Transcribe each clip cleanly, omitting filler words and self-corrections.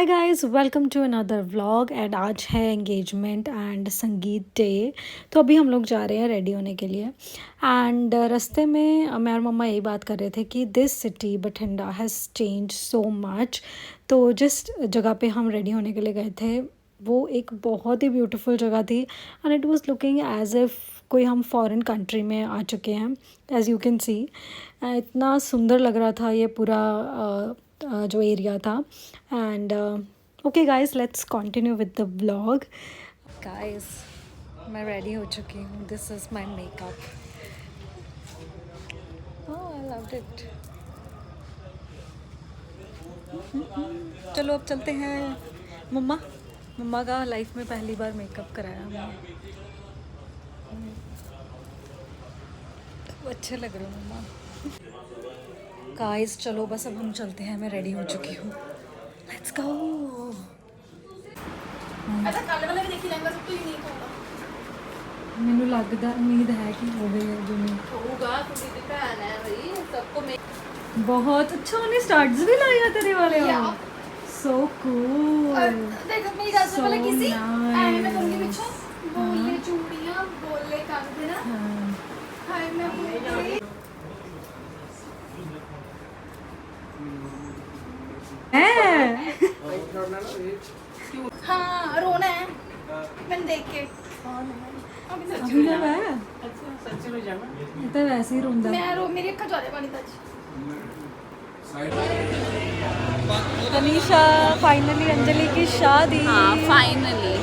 Hi guys, welcome to another vlog. And आज है engagement and संगीत डे। तो अभी हम लोग जा रहे हैं रेडी होने के लिए। एंड रास्ते में मैं और मम्मा यही बात कर रहे थे कि this city Bathinda has change so much. तो जिस जगह पे हम रेडी होने के लिए गए थे वो एक बहुत ही ब्यूटीफुल जगह थी and it was looking as if कोई हम फॉरेन कंट्री में आ चुके हैं। एज़ यू कैन सी इतना सुंदर लग रहा था ये पूरा जो एरिया था। And okay guys, let's continue with the vlog. Guys, मैं रेडी हो चुकी हूँ। This is my makeup. Oh, I loved it. चलो अब चलते हैं। मम्मा मम्मा का लाइफ में पहली बार मेकअप कराया हमने। वो अच्छे लग रहे हो मम्मा। गाइस चलो बस अब हम चलते हैं। मैं रेडी हो चुकी हूँ। Let's go. अच्छा काले वाला भी देखी लहंगा सब तो यूनिक होगा। ਮੈਨੂੰ ਲੱਗਦਾ ਉਮੀਦ ਹੈ ਕਿ ਹੋਵੇਗਾ ਜਿਵੇਂ होगा कुड़ी दी भैन है भाई सबको मैं बहुत अच्छा। उन्हें स्टार्ट्स भी लाया तेरे वाले या। So cool. देख मेरी गाल से वाला किसी nice. ऐ मैं करूंगी पीछे बोले चूड़ियां बोले कान दे ना हाय मैं बोले हाँ रोना है मैंने देख के अभिनव है। ये तो वैसे ही रोंदा। मैं रो मेरी अक्खा ज्यादा पानी तज तनीषा फाइनली अंजलि की शादी। हाँ फाइनली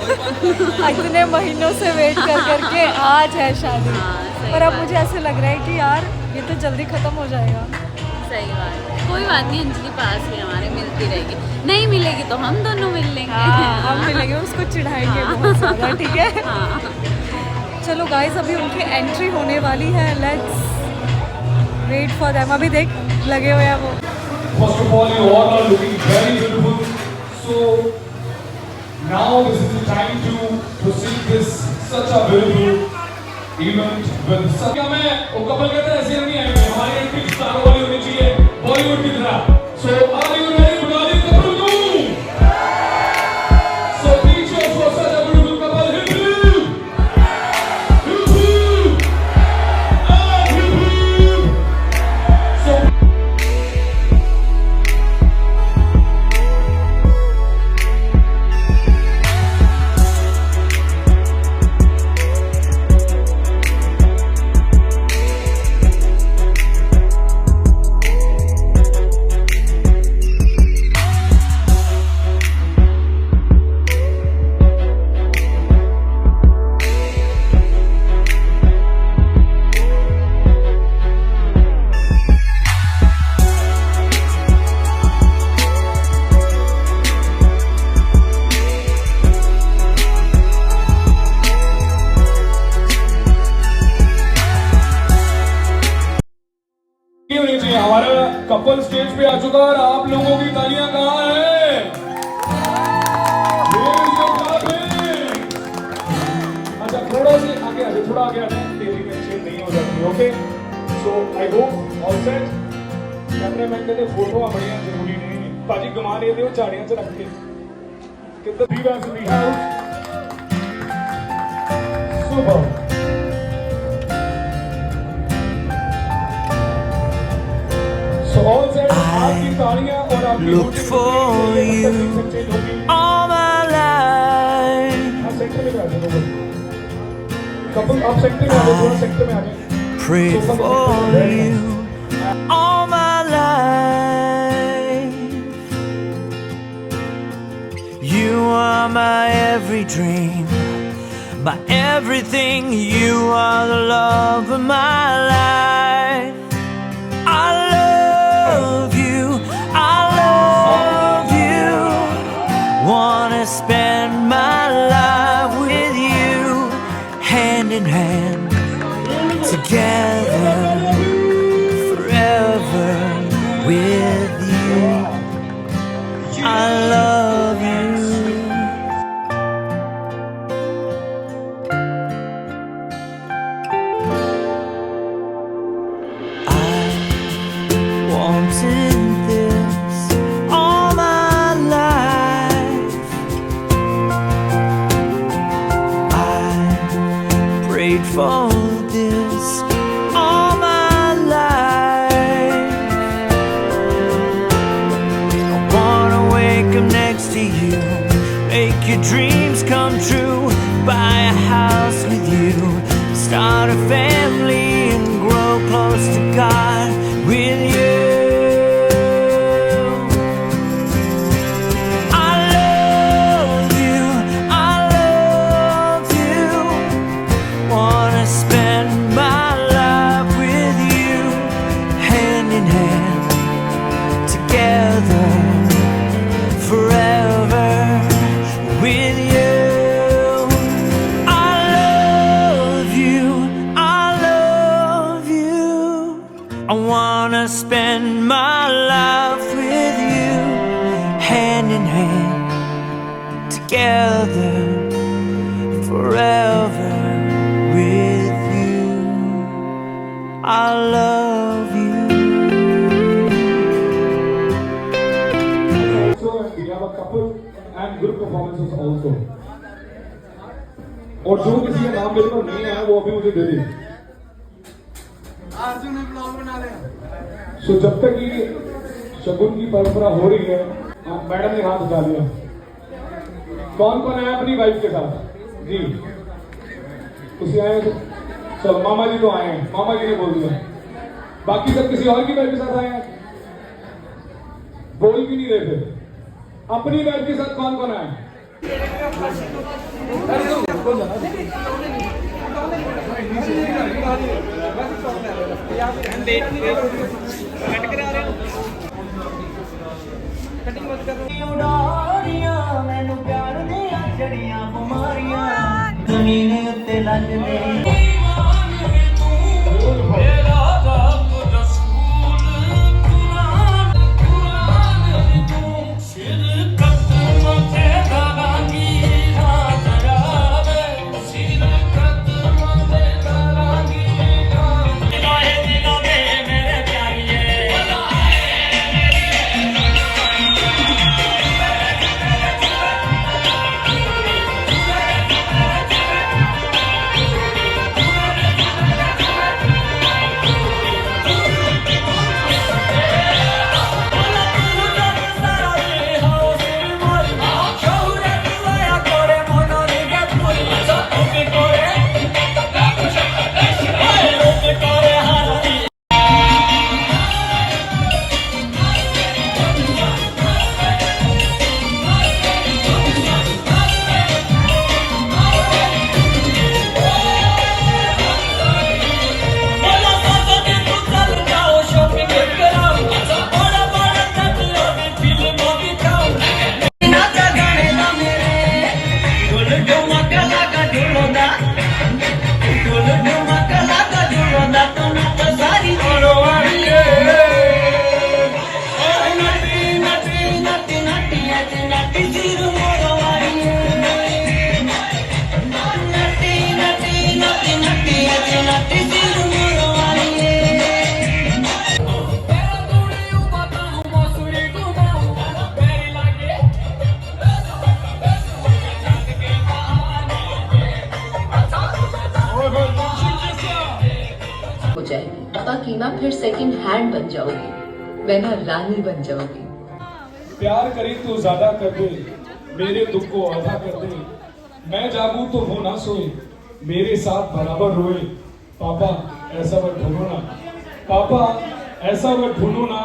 इतने महीनों से वेट कर करके आज है शादी। हाँ, सही पर अब बात। मुझे ऐसे लग रहा है कि यार ये तो जल्दी खत्म हो जाएगा। सही बात है। कोई बात नहीं, अंजलि पास ही हमारे मिलती रहेगी। नहीं मिलेगी तो हम दोनों मिल लेंगे। हाँ, हम मिलेंगे, उसको चिढ़ाएंगे बहुत ज़्यादा। ठीक है। हाँ चलो गाइस, अभी उनकी एंट्री होने वाली है। Let's wait for them. अभी देख लगे हुए हैं वो। First of all, you all are looking very beautiful. So now this is the time to proceed this such a beautiful event with क्या मैं वो कपल कहते हैं ऐसे नहीं आएंगे। हमारी एंट्री स्टार वाली होनी चाहिए बॉलीवुड की तरह। So are you ready? बुला दी couple को। So please show for such a beautiful couple. Hip hip. Hip hip. And hip hip. So होनी चाहिए। हमारा कपल स्टेज पे आ चुका है और आप लोगों की तालियां कहाँ हैं? अच्छा थोड़ा से आगे आ जाओ, थोड़ा आगे आ जाओ। तेरी टेंशन नहीं हो जाती। Okay so I hope all set. Cameraman कहते फोटो बढ़िया जरूरी नहीं पाजी गमा ले दे झाड़ियां च रख के कितना दी वैसे भी house super. Looked for you all my life. Prayed for you all my life. You are my every dream, my everything. You are the love of my life. I love you, I love you. Wanna spend my life with you, hand in hand, together, forever with you. I love you. I wanted this all my life. for this all my life. I wanna wake up next to you, make your dreams come true, buy a house with you, start a family and grow close to God with you. Spend my life with you, hand in hand, together, forever with you. I love you. Also, we have a couple and group performances also. और जो किसी का नाम मेरे को नहीं आया वो अभी मुझे दे दे। अर्जुन ने ब्लॉग बना लिया। सो जब तक ये शगुन की परंपरा हो रही है, मैडम ने हाथ उठा लिया। कौन कौन आया अपनी वाइफ के साथ? जी, उसी आए तो चलो, मामा जी तो आए हैं, मामा जी ने बोल दिया। बाकी सब किसी और की वाइफ के साथ आए हैं? बोल भी नहीं रहे थे। अपनी वाइफ के साथ कौन कौन आए? मैनू प्यार दिया जड़ियां बीमारियां जमीन उत्ते लगदे टका की ना फिर सेकंड हैंड बन जाओगी, मैं ना रानी बन जाऊंगी। प्यार करी तो ज्यादा कर दे, मेरे दुख को आधा कर दे, मैं जागूं तो वो ना सोए, मेरे साथ बराबर रोए। पापा ऐसा वक्त ढूंढो ना, पापा ऐसा वक्त ढूंढो ना,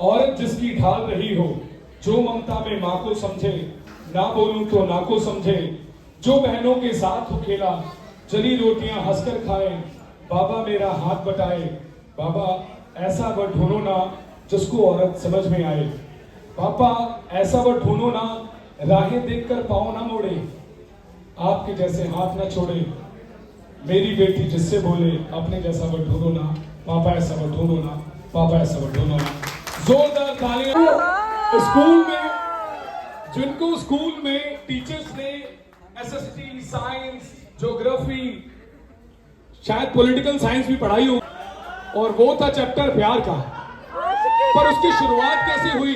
औरत जिसकी ढाल रही हो, जो ममता में माँ को समझे, ना बोलूं तो ना को समझे, जो बहनों के साथ हो खेला, जली रोटियां हंसकर खाए, बाबा मेरा हाथ बटाए। बाबा ऐसा वक्त ढूंढो ना, जिसको औरत समझ में आए। पापा ऐसा वक्त ढूंढो ना, राहें देखकर पाँव ना मोड़े, आपके जैसे हाथ ना छोड़े। मेरी बेटी जिससे बोले, अपने जैसा वक्त ढूंढो ना, पापा ऐसा वक्त ढूंढो ना, पापा ऐसा वक्त ढूंढो ना। जोरदार तालियां। स्कूल में, जिनको स्कूल में टीचर्स ने एसएसटी, साइंस, ज्योग्राफी, शायद पॉलिटिकल साइंस भी पढ़ाई हो, और वो था चैप्टर प्यार का, पर उसकी शुरुआत कैसे हुई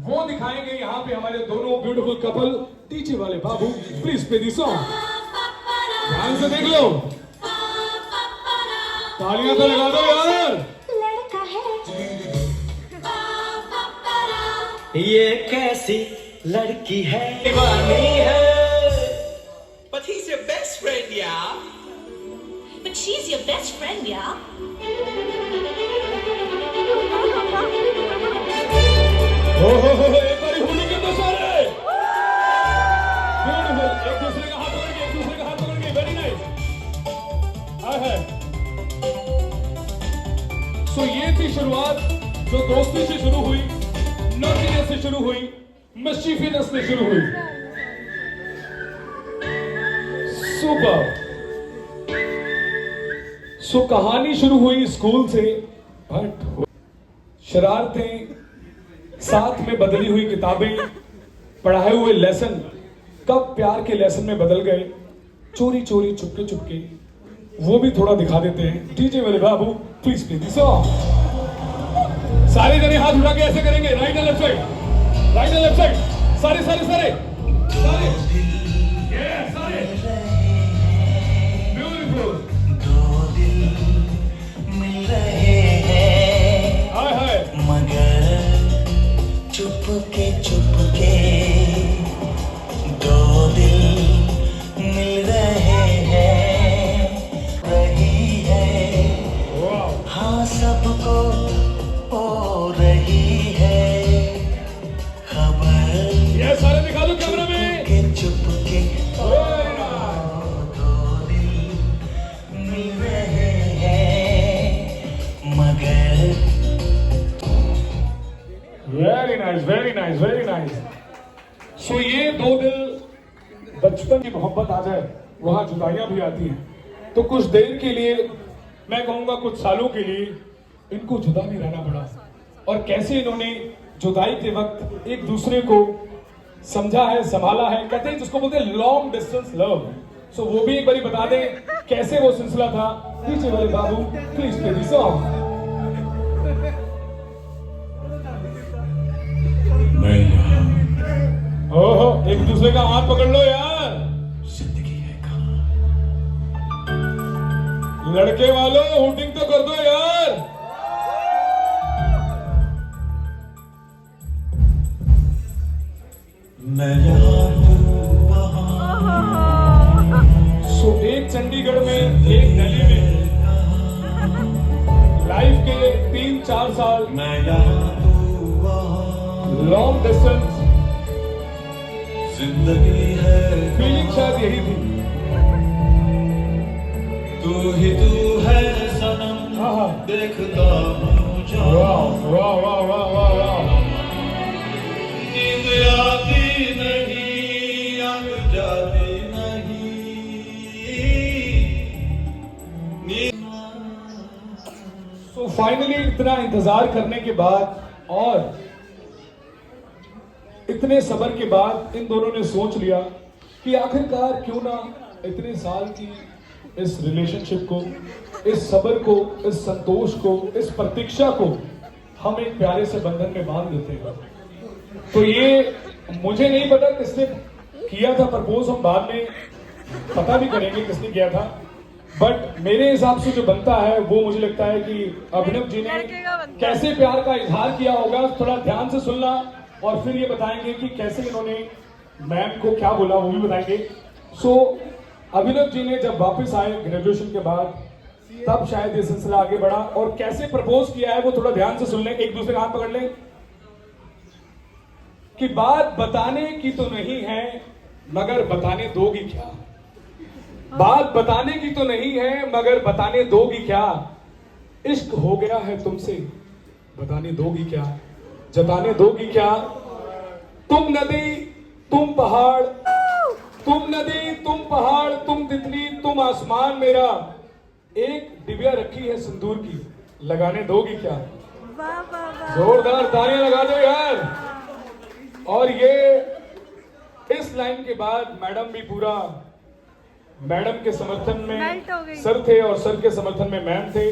वो दिखाएंगे यहाँ पे हमारे दोनों ब्यूटीफुल कपल। डीजे वाले बाबू प्लीज प्ले दी सॉन्ग, ध्यान से देख लो। तालियां तो लगा दो यार। ये कैसी लड़की है दीवानी है But he's your best friend, yeah. But she's your best friend, yeah? एक बारी होली के तो सारे ब्यूटीफुल, एक दूसरे का हाथ पकड़ के, एक दूसरे का हाथ पकड़ के, वेरी नाइस। हाय हाय। सो ये थी शुरुआत जो दोस्ती से शुरू हुई, नॉटीनेस से शुरू हुई, मिस्चीफियसनेस से शुरू हुई। सुपर। सो कहानी शुरू हुई स्कूल से, बट शरारतें, साथ में बदली हुई किताबें, पढ़ाए हुए लेसन कब प्यार के लेसन में बदल गए, चोरी चोरी चुपके चुपके, वो भी थोड़ा दिखा देते हैं। डीजे वाले बाबू प्लीज प्लीज दिस सॉन्ग। सारे जने हाथ उठा के ऐसे करेंगे, right and left side, right and left side, सारे सारे सारे सारे, ये सारे ब्यूटीफुल। दो दिल मिल रहे हैं हाय हाय। मगर चुपके चुपके दो दिल मिल रहे हैं, रही है वाह। हाँ सबको हो रही है खबर, ये सारे दिखा दो कैमरा में। Chupke Chupke Very nice. दो दिल मिल रहे हैं मगर very nice, very nice, very nice. So ये दो दिल, बचपन की मोहब्बत आ जाए, वहां जुदाइयां भी आती हैं, तो कुछ देर के लिए, मैं कहूंगा कुछ सालों के लिए, इनको जुदा भी रहना पड़ा। और कैसे इन्होंने जुदाई के वक्त एक दूसरे को समझा है, संभाला है, कहते हैं जिसको बोलते हैं लॉन्ग डिस्टेंस लव। सो वो भी एक बारी बता दें कैसे वो सिलसिला था। पीछे वाले बाबू प्लीज प्ले दिस सॉन्ग। ओहो, एक दूसरे का हाथ पकड़ लो यार। जिंदगी है कहाँ, लड़के वालों हुटिंग तो कर दो यार। मैं यहाँ तू वहाँ, सो एक चंडीगढ़ में, एक दिल्ली में, लाइफ के 3-4 साल मैं यहाँ तू वहाँ, लॉन्ग डिस्टेंस जिंदगी है फीलिंग शायद यही थी। तू ही तू है सनम, हाँ हाँ, देखता हूँ जहाँ, वाह वाह वाह वाह वाह वाह। नींद आती नहीं, याद जाती नहीं, सो फाइनली इतना इंतजार करने के बाद और इतने सब्र के बाद इन दोनों ने सोच लिया कि आखिरकार क्यों ना इतने साल की इस रिलेशनशिप को, इस सब्र को, इस संतोष को, इस प्रतीक्षा को हम एक प्यारे से बंधन में बांध देते हैं। तो ये मुझे नहीं पता किसने किया था प्रपोज, हम बाद में पता भी करेंगे किसने किया था, बट मेरे हिसाब से जो बनता है वो मुझे लगता है कि अभिनव जी ने कैसे प्यार का इजहार किया होगा। थोड़ा ध्यान से सुनना और फिर ये बताएंगे कि कैसे इन्होंने मैम को क्या बोला, वो भी बताएंगे। सो अभिनव जी ने जब वापस आए ग्रेजुएशन के बाद, तब शायद ये सिलसिला आगे बढ़ा, और कैसे प्रपोज किया है वो थोड़ा ध्यान से सुन लें, एक दूसरे का हाथ पकड़ लें। कि बात बताने की तो नहीं है मगर बताने दोगी क्या, बात बताने की तो नहीं है मगर बताने दोगी क्या, इश्क हो गया है तुमसे बताने दोगी क्या, जताने दोगी क्या। तुम नदी तुम पहाड़, तुम नदी तुम पहाड़, तुम तितली तुम आसमान मेरा, एक डिबिया रखी है सिंदूर की, लगाने दोगी क्या। जोरदार तालियां लगा दो यार। और ये इस लाइन के बाद मैडम भी पूरा, मैडम के समर्थन में सर थे और सर के समर्थन में मैम थे।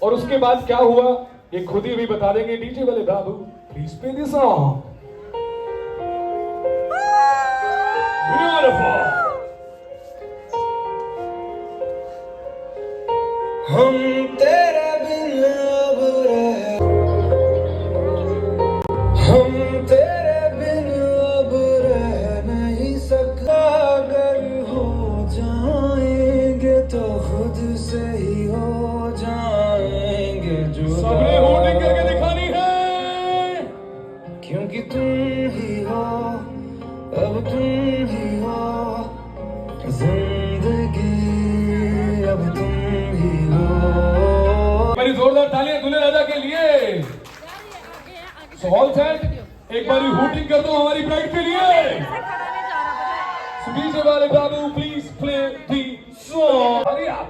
और उसके बाद क्या हुआ ये खुद ही भी बता देंगे। डीजे वाले बाबू please play this song. Beautiful. हम तेरे तुम ही हो जिंदगी, अब तुम ही हो। मेरी जोरदार तालियां दूल्हे राजा के लिए। So all set, एक बारी हूटिंग कर दो हमारी ब्राइड के लिए। So DJ वाले बाबू प्लीज प्ले दी सॉन्ग। हरी आप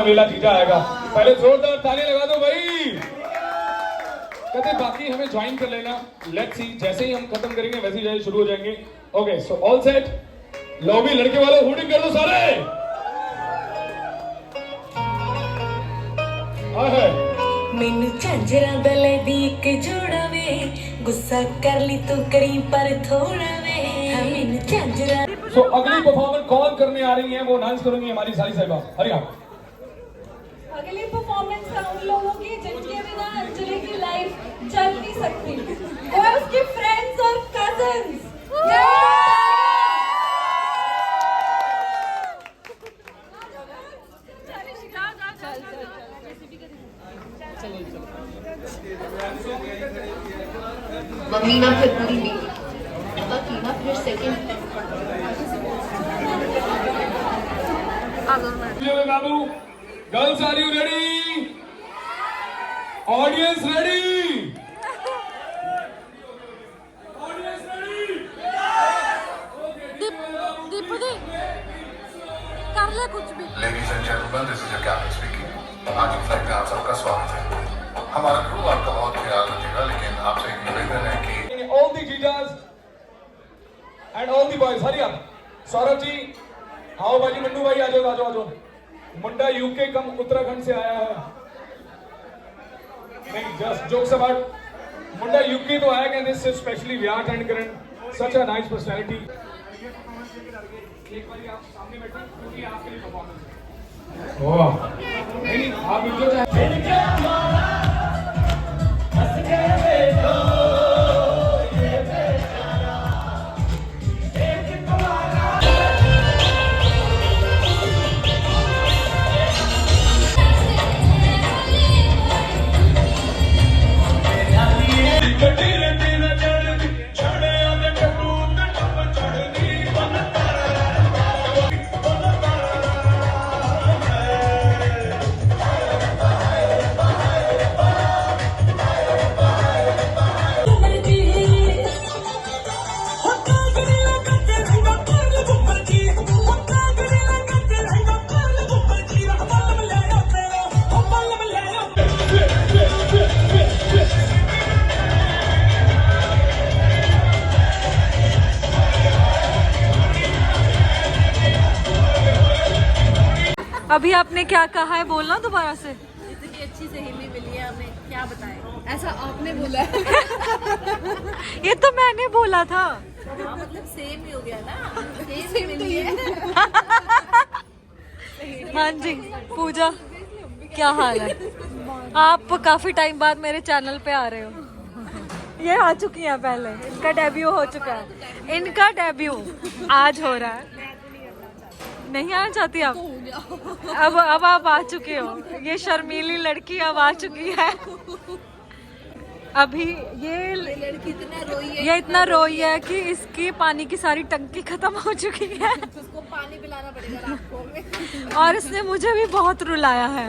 मेला जीजा आएगा, पहले जोरदार ताली लगा दो भाई। कहते बाकी हमें ज्वाइन कर लेना, लेट्स सी, जैसे ही हम खत्म करेंगे वैसे ही शुरू हो जाएंगे। Okay so all set, lobby लड़के वाले हूटिंग कर दो सारे। मैनू झांझरा दले दी एक जोड़ा वे, गुस्सा कर ली तू करी पर थोड़ा वे। मैनू झांझरा। सो अगली परफॉर्मेंस कौन करने आ रही है वो अनाउंस करूंगी हमारी सारी साहिबा। हरी आप अगली परफॉर्मेंस है उन लोगों की जिनके बिना अंजलि की लाइफ चल नहीं सकती, और उसके फ्रेंड्स और कजन्स। मम्मी ना फिर पूरी ली की ना फिर सेकंड बाबू, girls are you ready? Audience ready? Audience ready? दीपदी कर ले कुछ भी। Ladies and gentlemen, this is your captain speaking. आज की फ्लाइट में आप सबका स्वागत है। हमारा क्रू आपका बहुत ख्याल रखेगा, लेकिन आपसे एक निवेदन है कि all the जीजास and all the boys, hurry up. Saurabh ji आओ भाई, मन्नू भाई आ जाओ आ जाओ आ जाओ। मुंडा यूके कम उत्तराखंड से आया है। नहीं, जस्ट जोक्स अबाउट, मुंडा यूके तो आया कहते हैं स्पेशली वी आर अटेंड करन सच अ नाइस पर्सनालिटी। एक बार आप सामने बैठो क्योंकि आपके लिए परफॉर्मेंस है। ओह नहीं, आप इधर अभी आपने क्या कहा है, बोलना दोबारा से। इतनी अच्छी सहेली मिली है हमें, क्या बताएं। ऐसा आपने बोला है। ये तो मैंने बोला था। हाँ, मतलब सेम ही हो गया ना, सेम मिली है। हाँ जी पूजा, क्या हाल है? आप काफी टाइम बाद मेरे चैनल पे आ रहे हो। ये आ चुकी हैं पहले, इनका डेब्यू हो चुका है। इनका डेब्यू आज हो रहा है। नहीं आना चाहती आप? अब आप आ चुके हो। ये शर्मीली लड़की अब आ चुकी है। अभी ये लड़की इतना रोई है कि इसकी पानी की सारी टंकी खत्म हो चुकी है। उसको पानी पिलाना पड़ेगा रात को। और इसने मुझे भी बहुत रुलाया है।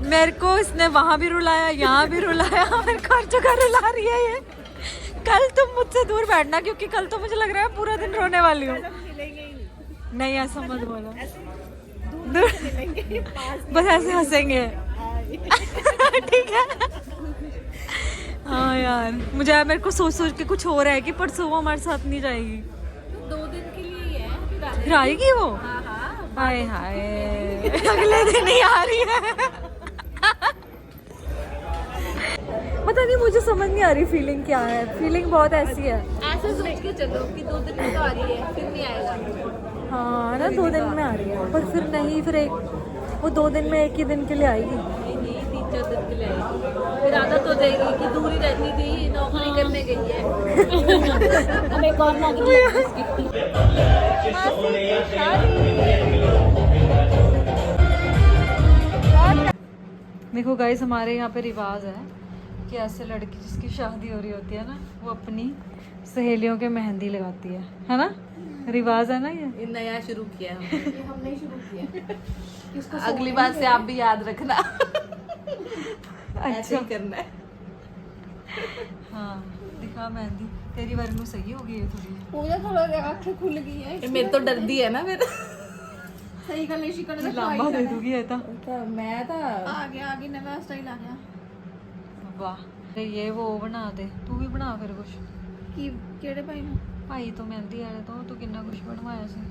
मेरे को इसने वहाँ भी रुलाया, यहाँ भी रुलाया, मेरे को हर जगह रुला रही है ये। कल तुम मुझसे दूर बैठना, क्योंकि कल तो मुझे लग रहा है पूरा दिन रोने वाली हूँ। नहीं ऐसा मत बोलो, बस ऐसे हंसेंगे। ठीक है। हाँ यार, मेरे को सोच सोच के कुछ हो रहा है कि परसों वो हमारे साथ नहीं जाएगी। 2 दिन के लिए ही है, फिर आएगी वो। हाय हाय, अगले दिन ही आ रही है। पता नहीं, मुझे समझ नहीं आ रही फीलिंग क्या है। फीलिंग बहुत ऐसी है। ऐसे सोच के चलो कि 2 दिन में तो आ रही है, फिर नहीं आएगा। हाँ ना, 2 दिन में आ रही है, पर फिर नहीं, फिर वो 2 दिन में एक ही दिन के लिए आएगी। नहीं, 3-4 दिन के लिए आएगी। फिर आदत हो जाएगी कि दूर ही रहती थी, नौकरी करने गई है। अब एक और नौकरी देखो गाइस, हमारे यहाँ पे रिवाज है कि ऐसे लड़की जिसकी शादी हो रही होती है ना, वो अपनी सहेलियों के मेहंदी लगाती है ना? रिवाज है ना ये नया शुरू किया है हमने। ये हमने ही शुरू किया। अगली बार से आप भी याद रखना। ऐसे अच्छा ही करना है। हाँ, दिखा मेहंदी तेरी वाली सही हो गई है थोड़ी। पूजा थोड़ा आंखें खुल गई है। ये मेरे तो डरती है ना फिर। सही करने शिकन से लांबा दे दूंगी है तो। मैं था आगे आगे नया स्टाइल आ गया वाह, ये वो बना दे, तू भी बना फिर कुछ। कि केड़े भाई ने भाई तो मेहंदी वाले तो तू कितना कुछ बनवाया सी।